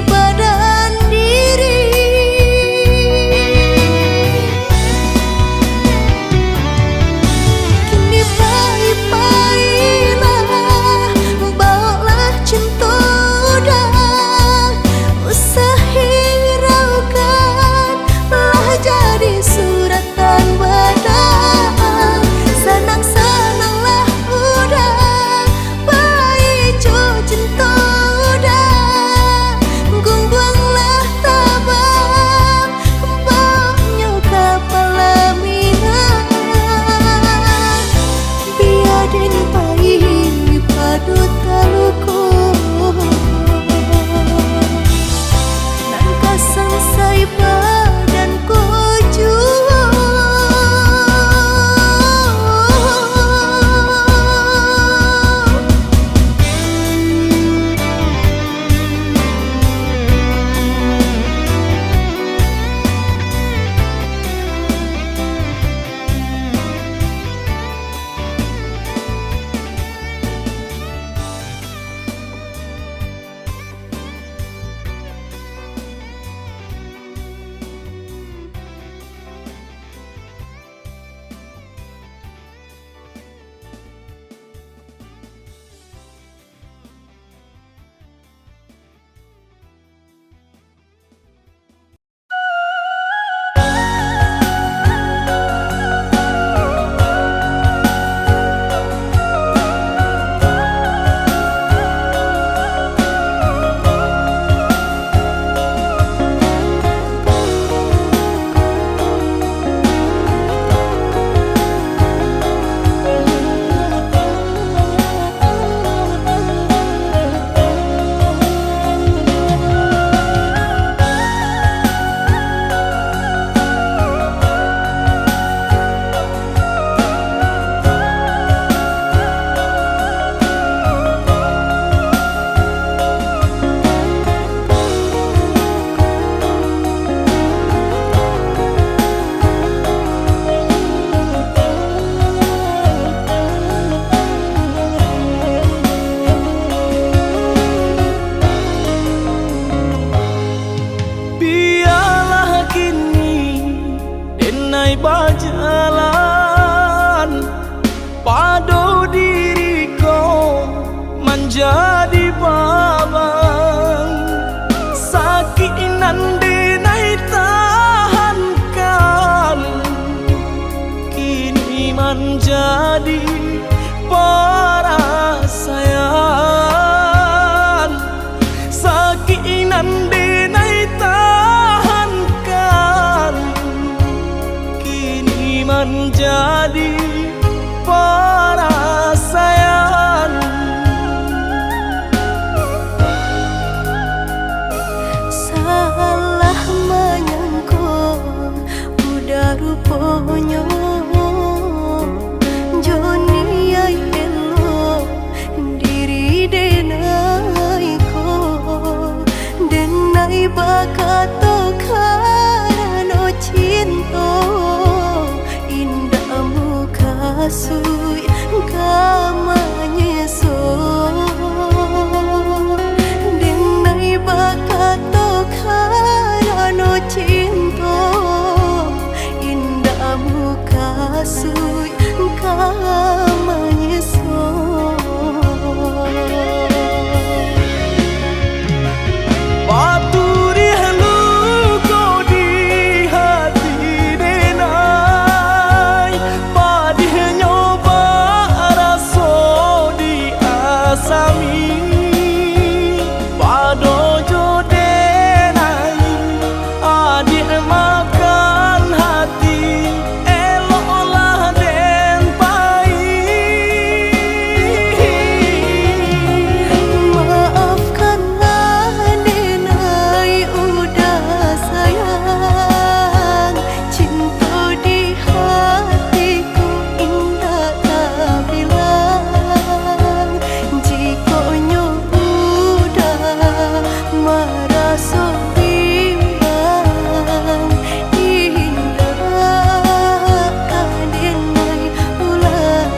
badan diri. Kini pahit-pahitlah, bawalah cinta dah. Usah hiraukan, lah jadi suratan badan. Senang-senanglah udah, baik jo cinta dah. Gungguanglah tabang, baunya kapal minat. Biadin pahit padu taluku, nan kasang say badan koju. Biarlah kini denai berjalan, padu diriku menjadi babang. Sakit nan denai tahankan, kini menjadi perasaan. Sakit nan denai tahankan, kini menjadi perasaan. Salah menyangka udah rupanya Joni ay elo diri denai ko, denai bakato karano cinta. Indah muka sui kamanya so, denai bakato karano cinta. Indah muka sui kamanya so. Paturi halu kau di hati denai, padih nyoba raso di asami. Pado jo denai, adik makan hati, eloklah den pai. Maafkanlah denai udah sayang, cinta di hatiku indah tak bilang. Jika udah merasa bimbang, indah denai ulang.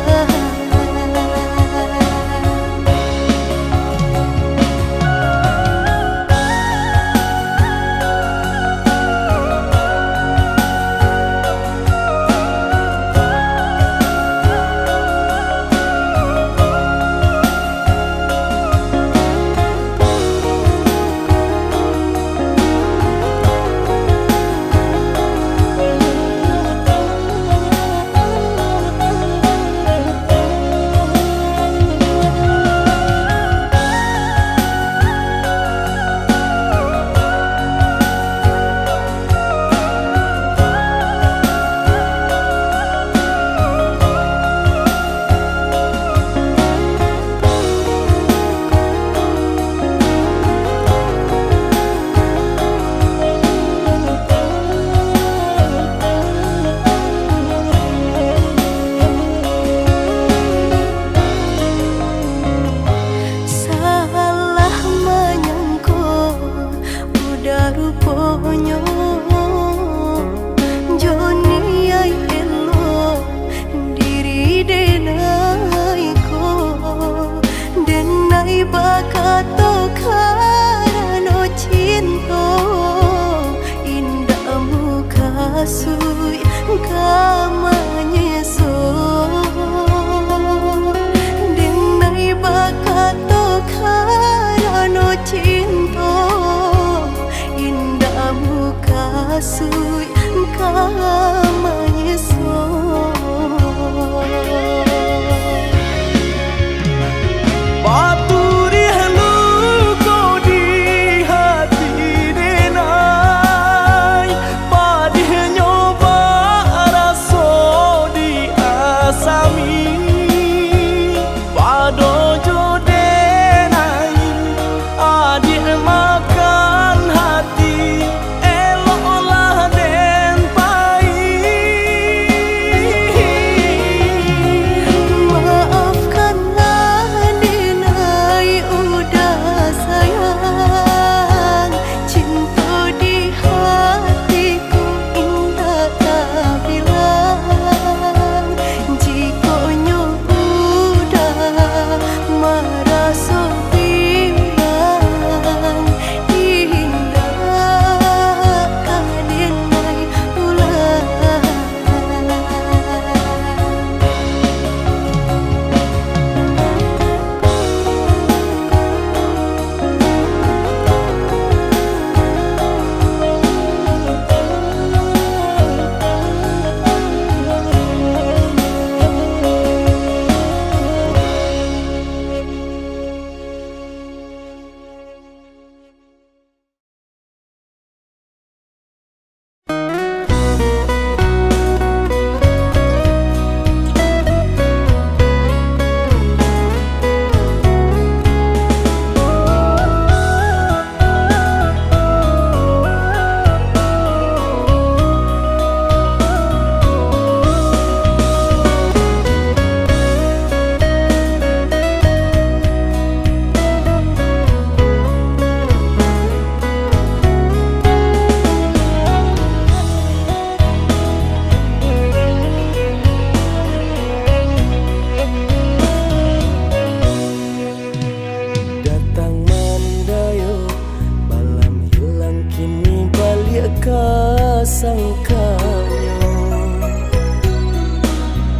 kasangkanyo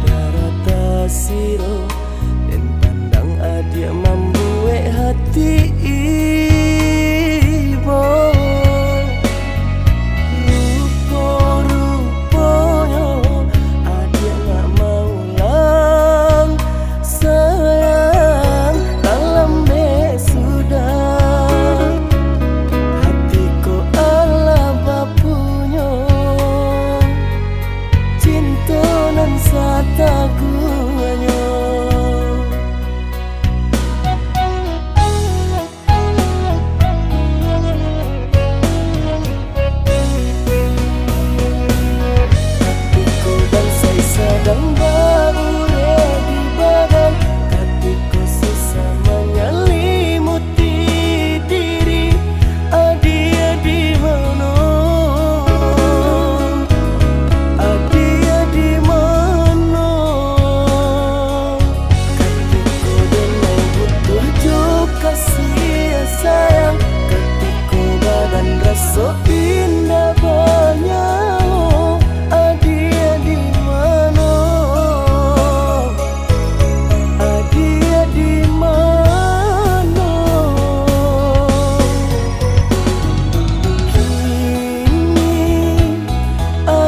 darata siro dan pandang adia membuat hati ibo rupo-ruponya adia gak mau lang sayang dalam sudah hatiku ala bapunya cinta nan sataguanyo sedang berure di badan hatiku susah menyelimuti diri adia di mana adia di mana hatiku denai butuh juga kasih sayang hatiku badan rasa indah banyak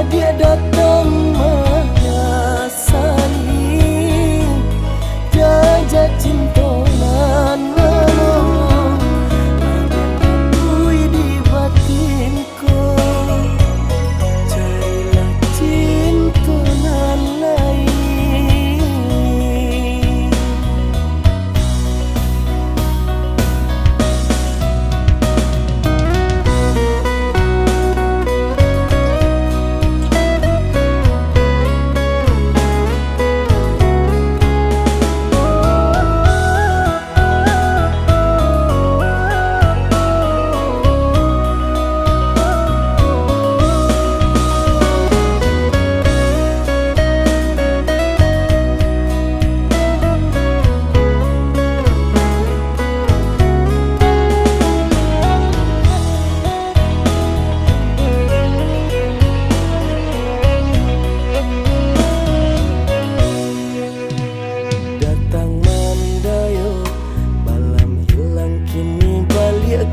dia datang mengasani jajak cinta nan lama akui di batinku carilah cinta nan lain.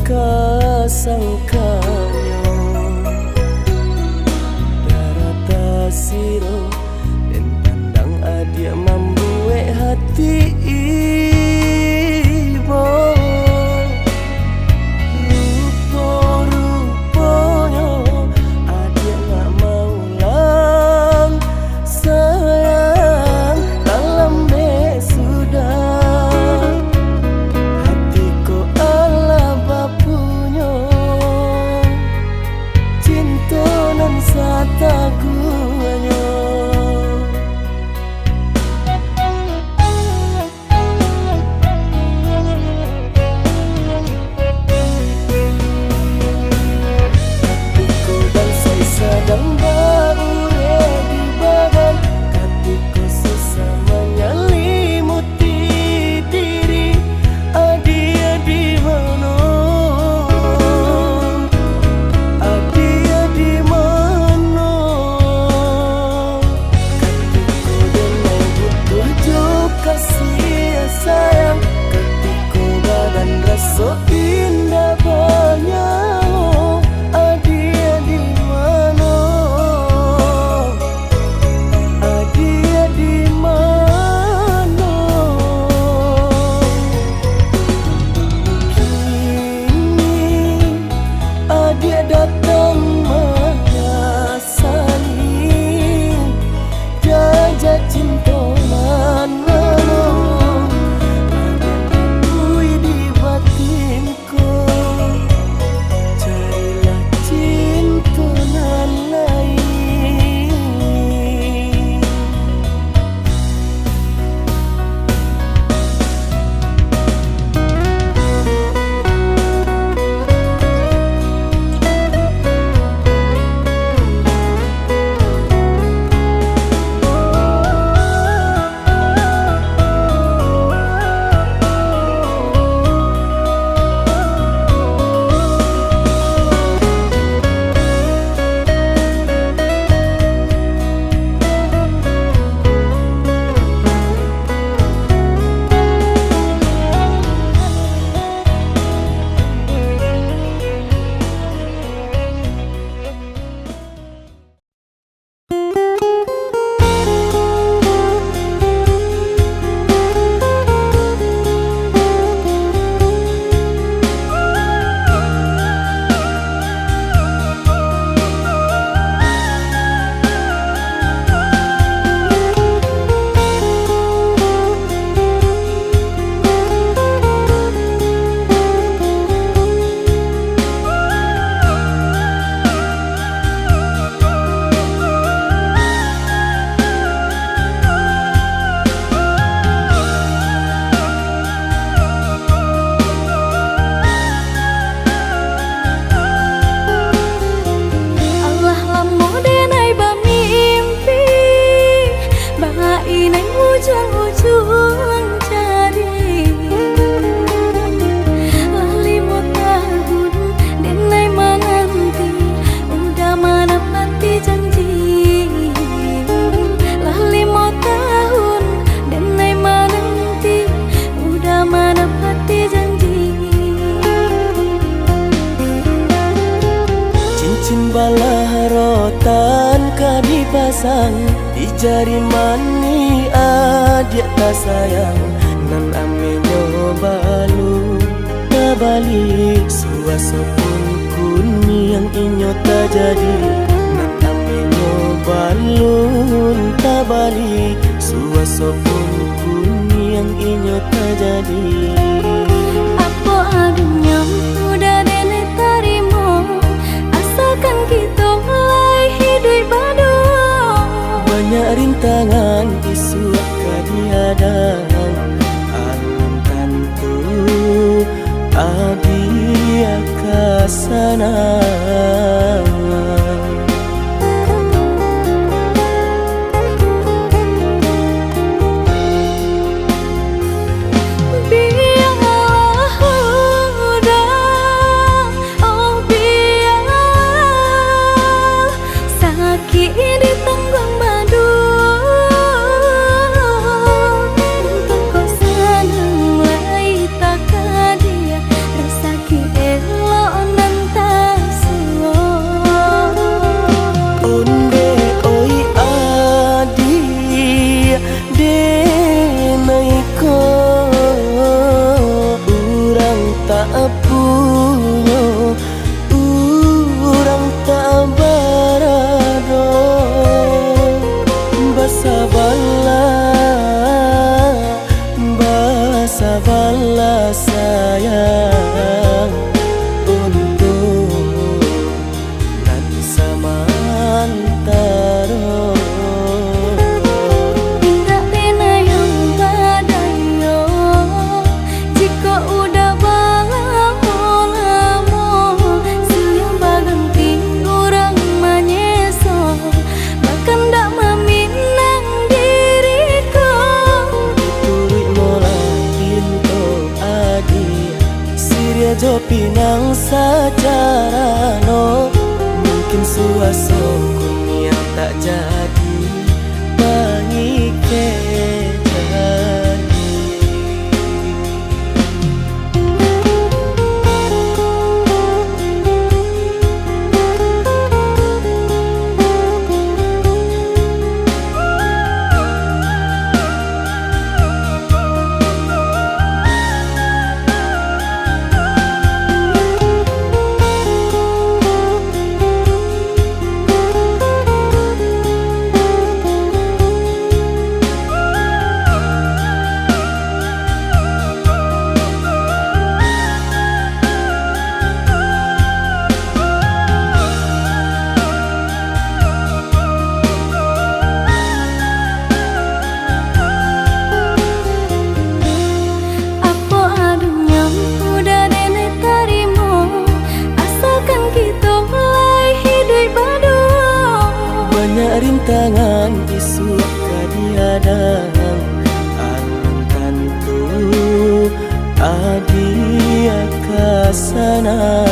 Kasangkanyo darata siro dan pandang adia membuat hati ibo rupo-ruponya adia gak mau lang sayang dalam sudah hatiku ala bapunya cinta nan sataguanyo. Balah rotan ka dipasang di jari mani adik tak sayang nan amenyo balu na balik suasa pun kuni yang inyo tak jadi nan amenyo balun tak balik suasa pun kuni yang inyo tak jadi. Apa adanya udah nenek tarimo asalkan kita mulai hidup baru. Banyak rintangan isu kadiadang alam tentu adia kasana. Sabarlah sayang untuk nan samantara. Tidak pena yang badayo jika udah lamo siang baganti orang menyeso bahkan tak meminang diriku. Turut Siria jo pinang secara no mungkin suaso kunia tak jadi mengike jadi. Rintangan isu kadiadang alam tentu adia kasana.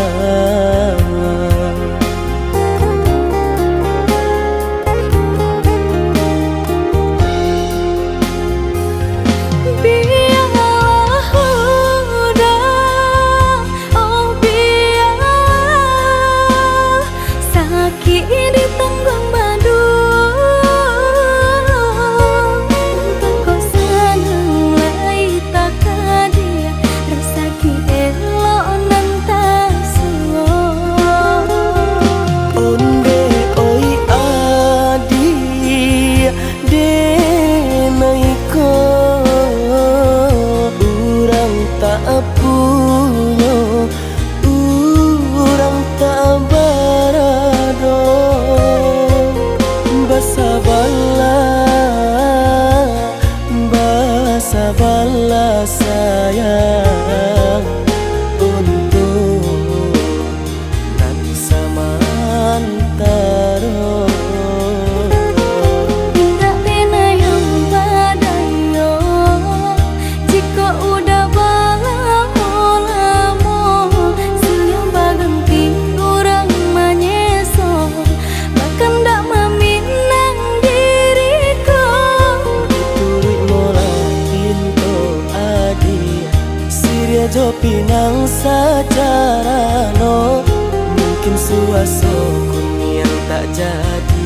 suasokun yang tak jadi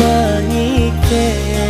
baik jadi.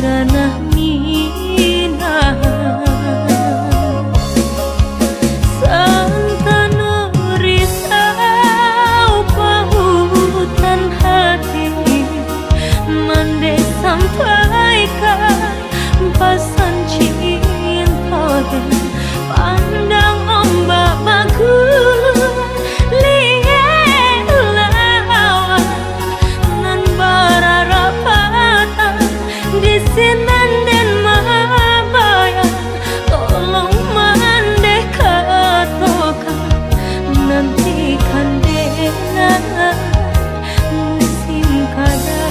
ranah minah Santana risau pautan hati Mande sampaikan pesan cinta Pandang ombak bagus lihat lawan Nan berharap patah di sinan dan mabaya Tolong mandeh katokan nantikan dengan musim kadatang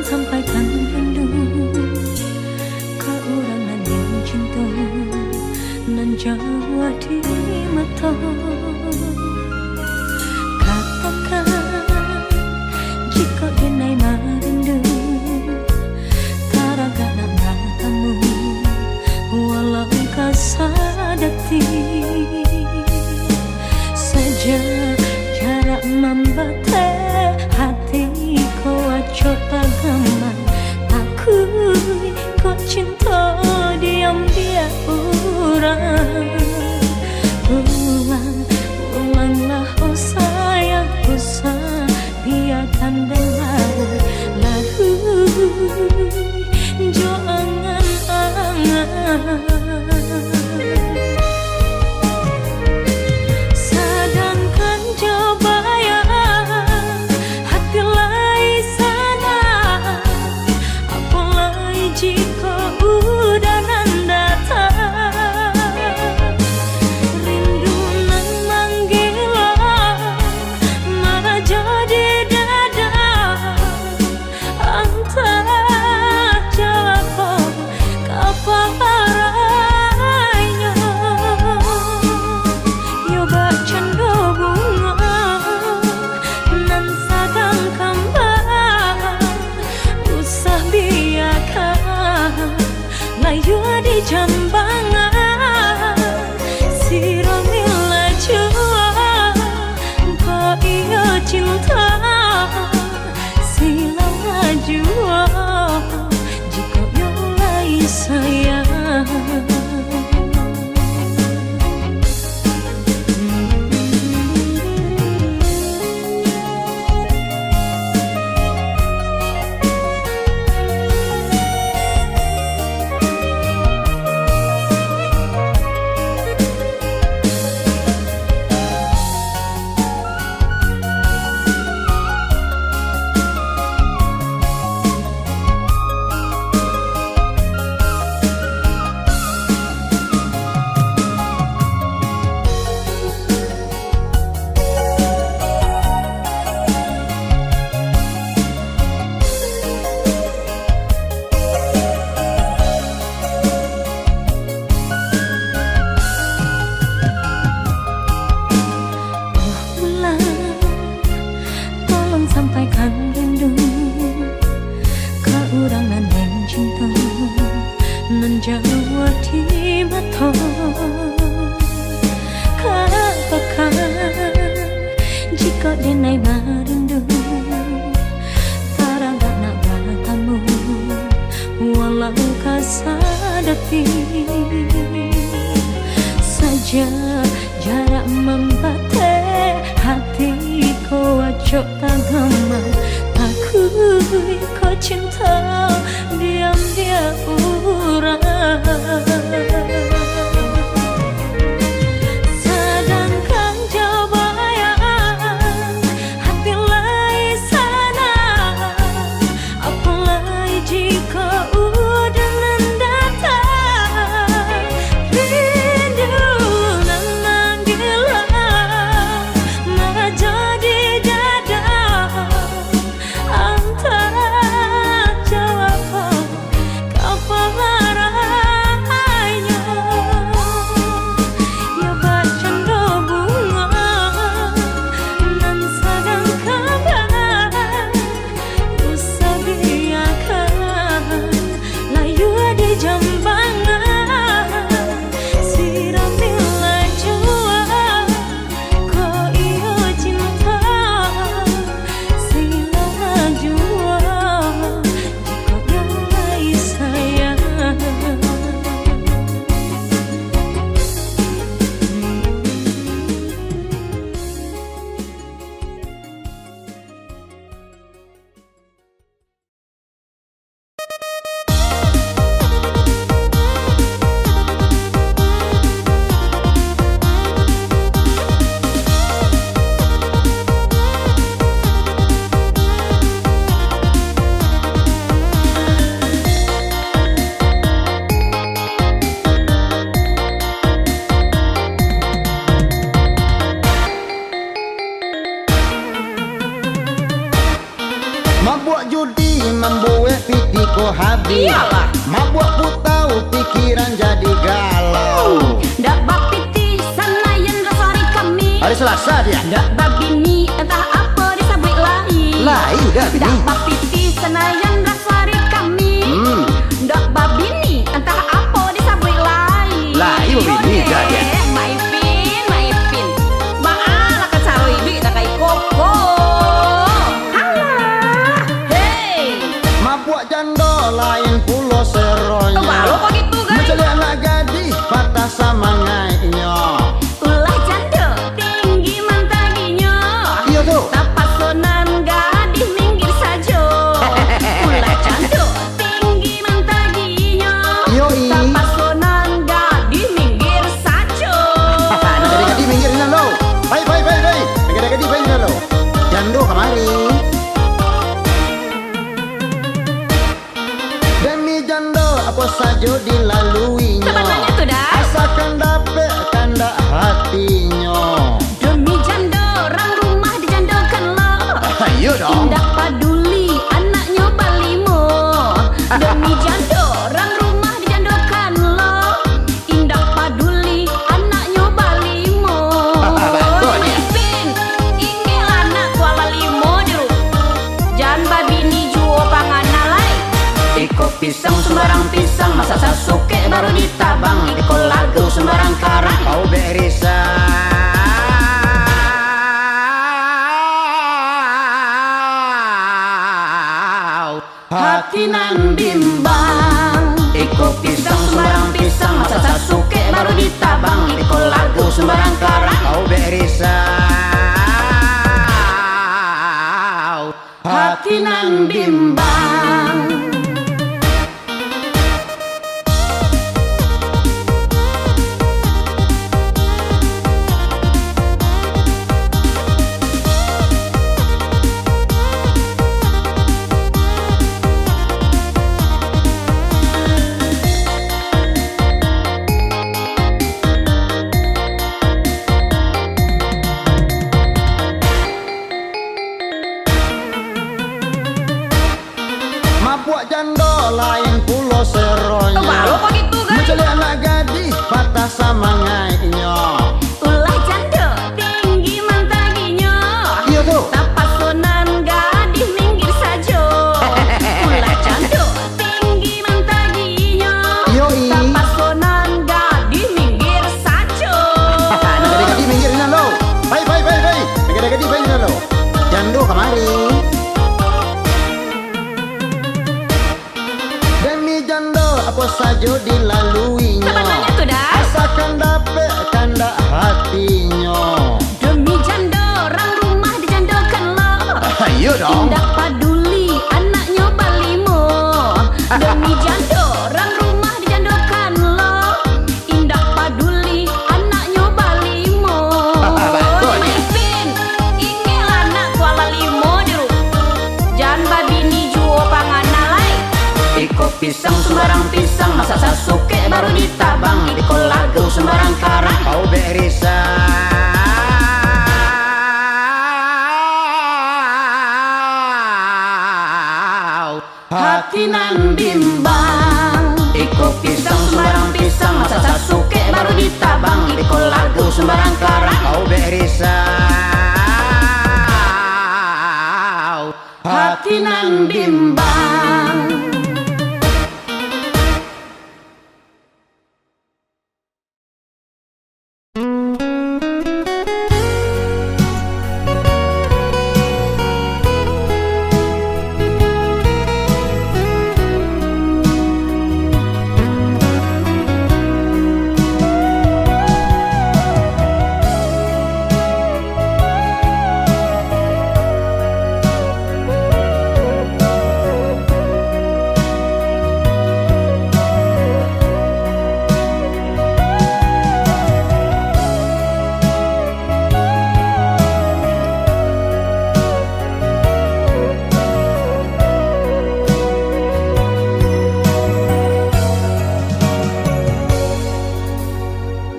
Sampaikan rindu ke orang yang cinta nan Jawa di mata Katakan jika enai merindu taraga namamu walau kasadati sejak jarak membatasi hati kau tagaman takui kau cinta diam-diam orang ulanglah oh sayang usah biarkan dengar lalu jo angan-angan sedangkan coba ya hati lain sana apalagi jika udah nan datang rindu nan manggilan malah jadi dada antara jawab kaparanya yo bacan do bunga nan sadang kembang usah biarkan layu di jambangan siramilah jua kau iya cinta silang jua jika mulai sayang sadati saja jarak membate hatiku ojo tagama takui kau cinta diam dia urang. Mabuk judi membuat pitiku habis. Iyalah. Mabuk putau pikiran jadi galau. Dak bak piti sanayan rasari kami. Hari Selasa dia. Dak bak bini entah apa disabui lain. Lain dah bini. Dak bak piti sanayan rasari kami. Dak bak bini entah apa disabui lain. Lain bini dah dia. Maipin Baala kacaro ibi tak kai koko. Mabuk jando lain pulau seronya. Walau kok gitu guys. Mencari anak gadis patah samangainya. Ulah janda tinggi mantaginya. Iya tuh. Tapasonan gadis minggir saja. Ulah janda tinggi mantaginya. Yoi. Tapasonan gadis minggir saja. Nak gadis minggir ni lo. Baik. Nak gadis baik ni lo. Jando kemari. Demi jando apa saja dilaluinya. Sebenarnya tuh dah. Asalkan dapat tanda hatinya. Demi janda orang rumah dijandokan lo. Ayo dong. Tindak paduli anaknya balimo. Demi janda orang rumah dijandokan lo. Indak paduli anaknya balimo. Betul ni. Maipin inggih anak kuala limo jeru. Jan babini juo panganan lai. Iko pisang sembarang pisang, masa Sasuke baru ditabang. Iko lagu sembarang karang. Kau berisa. Hati nan bimbang. Iko pisang sembarang pisang, masa Sasuke baru ditabang. Iko lagu sembarang karang. Kau berisa. Hati nan bimbang. Mabuk jando lain pulau seronya. Walau kok gitu guys. Mencari anak gadis patah samangainya. Ulah janda tinggi mantaginya. Iya tuh. Tapasonan gadis minggir saja. Ulah janda tinggi mantaginya. Yoi. Tapasonan gadis minggir saja. Nak gadis minggir ni lo. Baik. Nak gadis baik ni lo. Jando kemari. Demi jando apa saja dilaluinya. Sebenarnya tuh dah Asalkan dapat kandak hatinya. demi janda orang rumah dijandakan lo. Ayo dong. Tindak paduli anaknya balimo. Demi janda orang rumah dijandakan lo. Indak paduli anaknya balimo. Betul. Maipin, ingelah anak kuala limo diru. Jangan babi ni juo pangan nalai. Iko pisang sembarang pisang, masa sasuke baru ditabang. Iko lagu sembarang karang. Kau berisau. Hati nan bimbang. Iko pisang sembarang pisang, masa sasuke baru ditabang. Iko lagu sembarang karang. Kau berisau. Hati nan bimbang.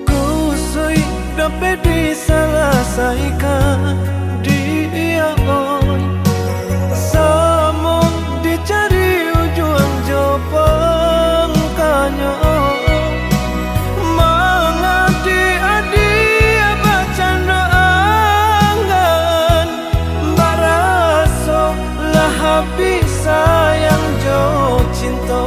Kusui dapat diselesaikan dia oi. Samo dicari ujung jopang kanyo. Mangadi-adi bacanda angan. Baraso lah habis sayang jo cinta.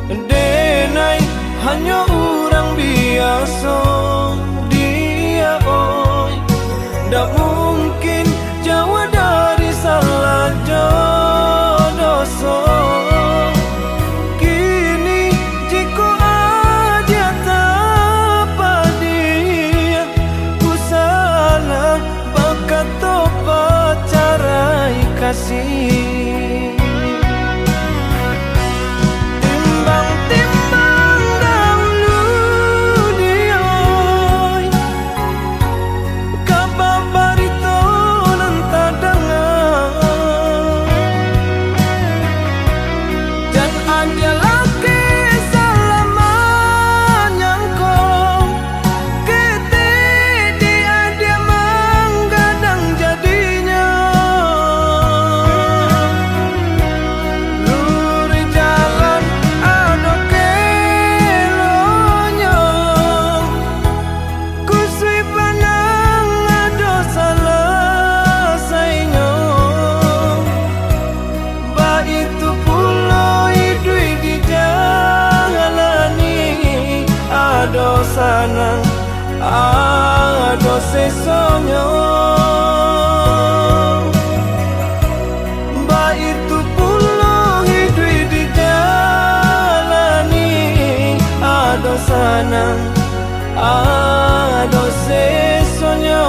Denai hanya orang biasa dia oi. Tak mungkin jauh dari salah dosa. Kini jika aja tanpa dia, ku salah bakat topa carai kasih. Timbang-timbang dahulu dia oi. Kabar barito nan tak dengar. Dan ada lagi selamanya kau. Kete dia menggadang jadinya. Luri jalan ada kelonya. Kusui panang ada selesainya. Ba itu pulau hidup di jalani. Ada sanang, ada sesonya. Ba itu pulau hidup di jalani. Ada sanang, ada sesonya.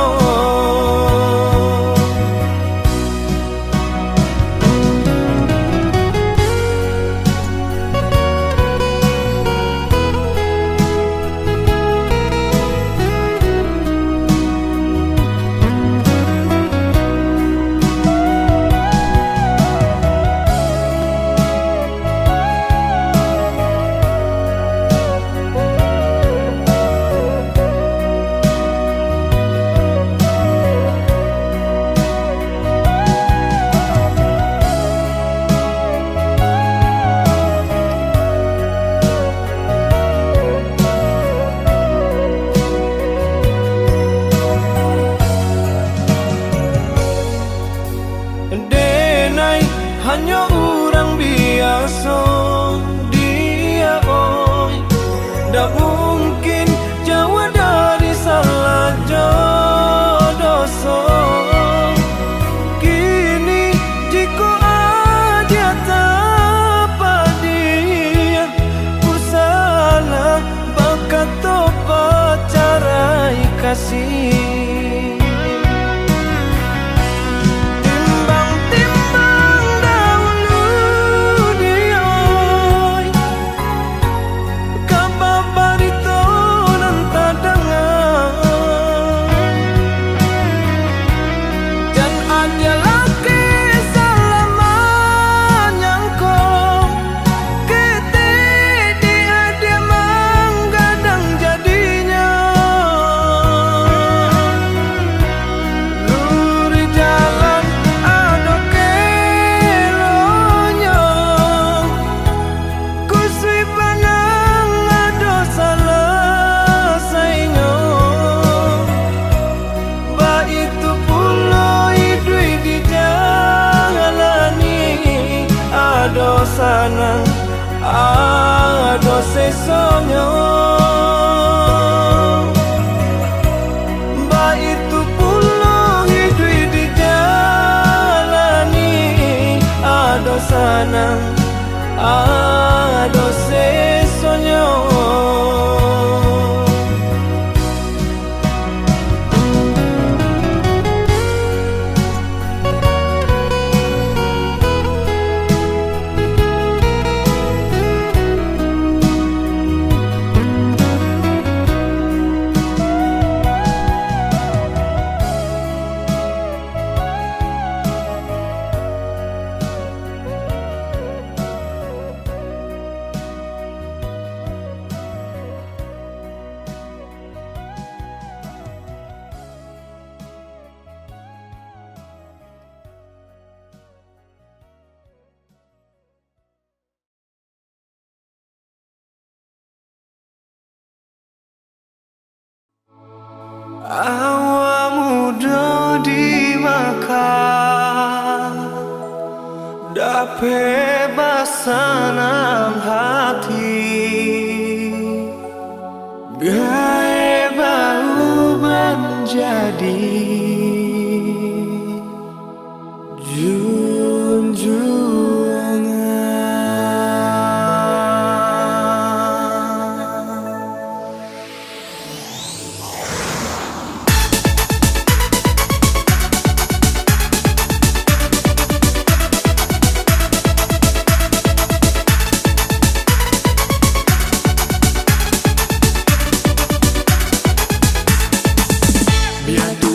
Denai hanya orang biasa dia oi. Tak mungkin jauh dari salah dosa. Kini jika kasih. Timbang-timbang dahulu dioi kababarito nan tadangan. Dan ada lagi selamanya kau kete dia dia menggadang jadinya. Luri jalan ada kelonya kusui panang ada selesainya. Ba itu pulau idui di jalani ada sana ada sesonyo. Ba itu pulau idui di jalani ada sana ada sesonyo. Awak muda dimakan dape basanang hati gaya bau menjadi junjungan. Biar tu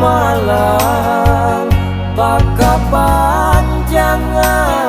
Malang Pakapanjangan.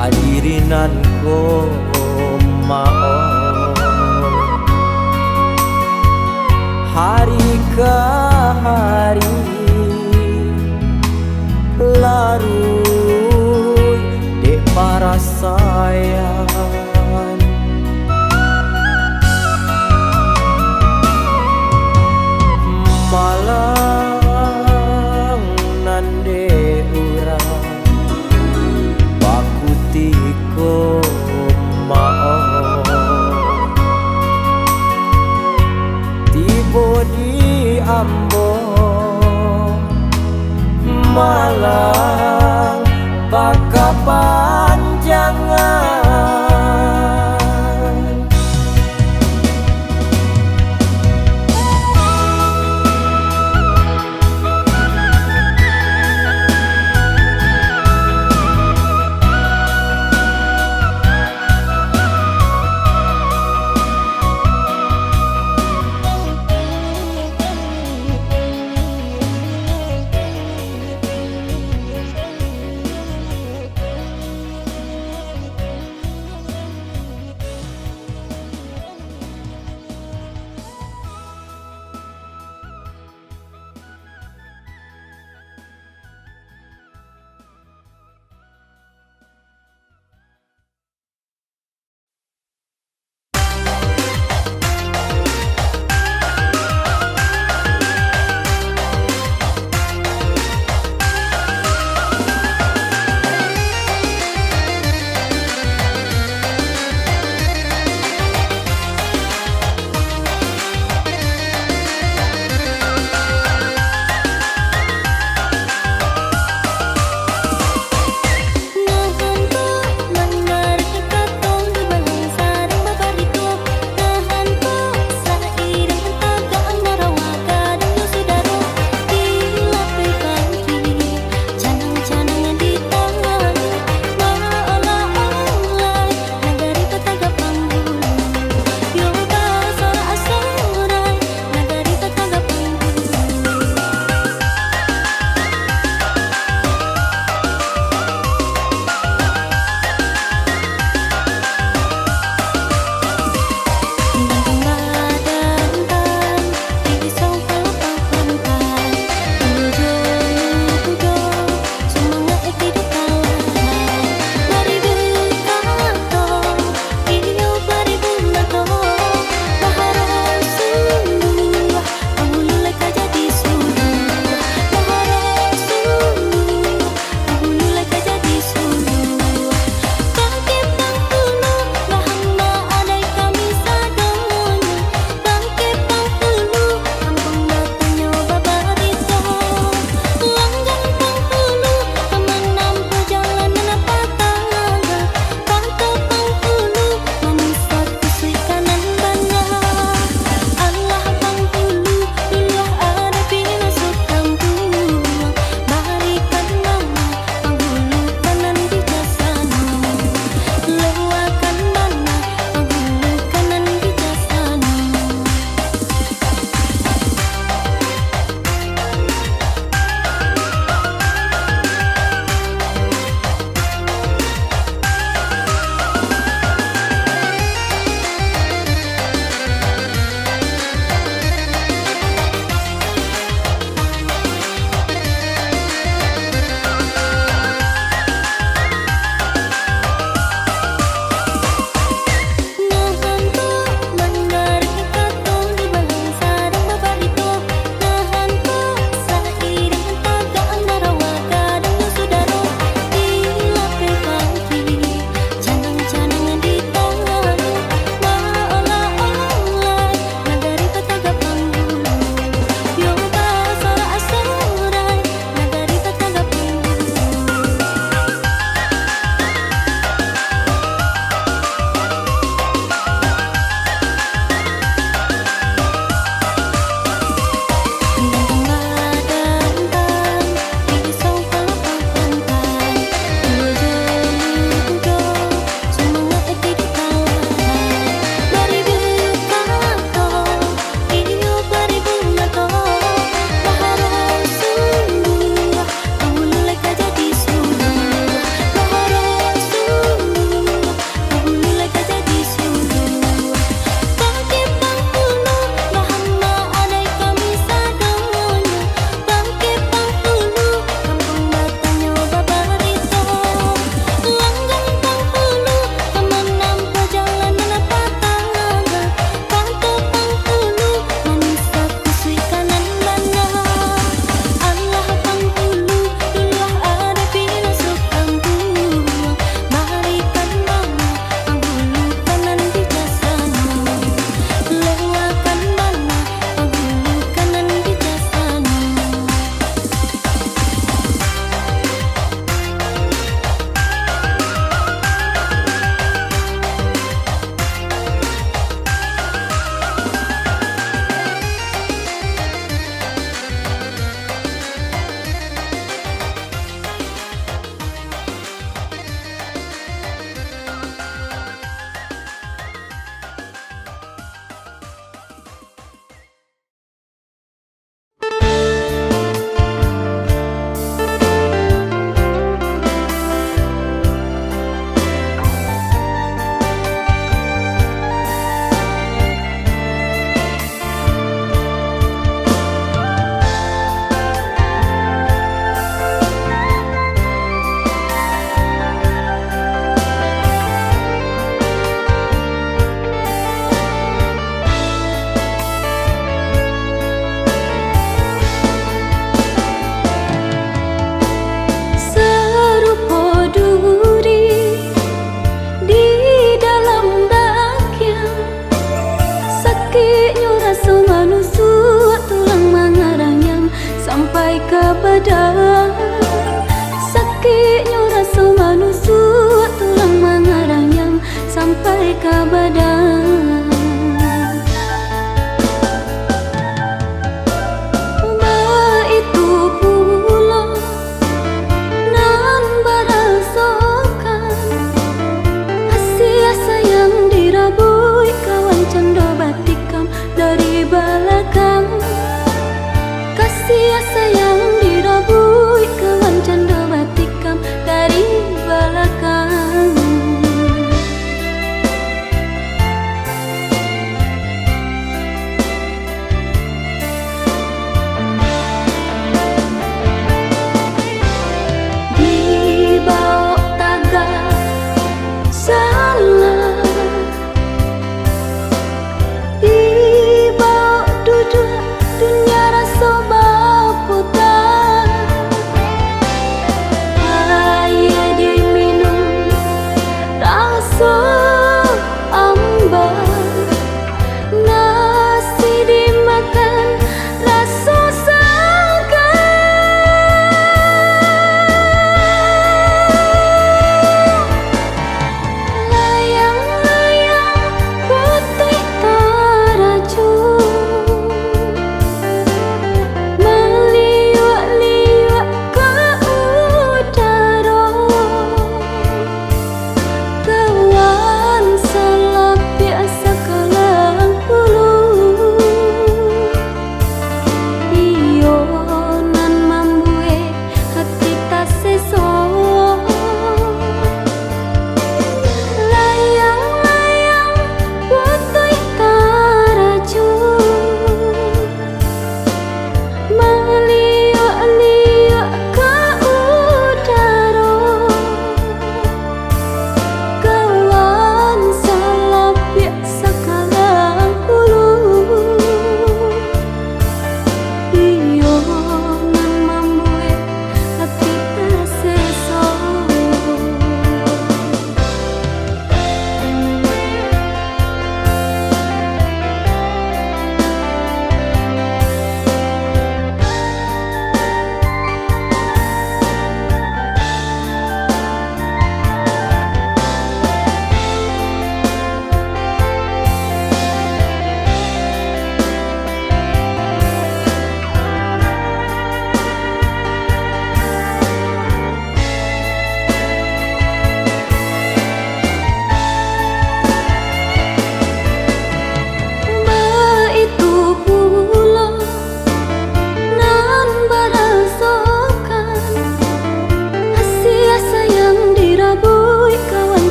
Kadirinan ko maon hari ke hari larut dek para sayang Malang nande urang bakutiko maon tibo di ambo Malang Pakapanjangan.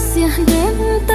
Kasih dan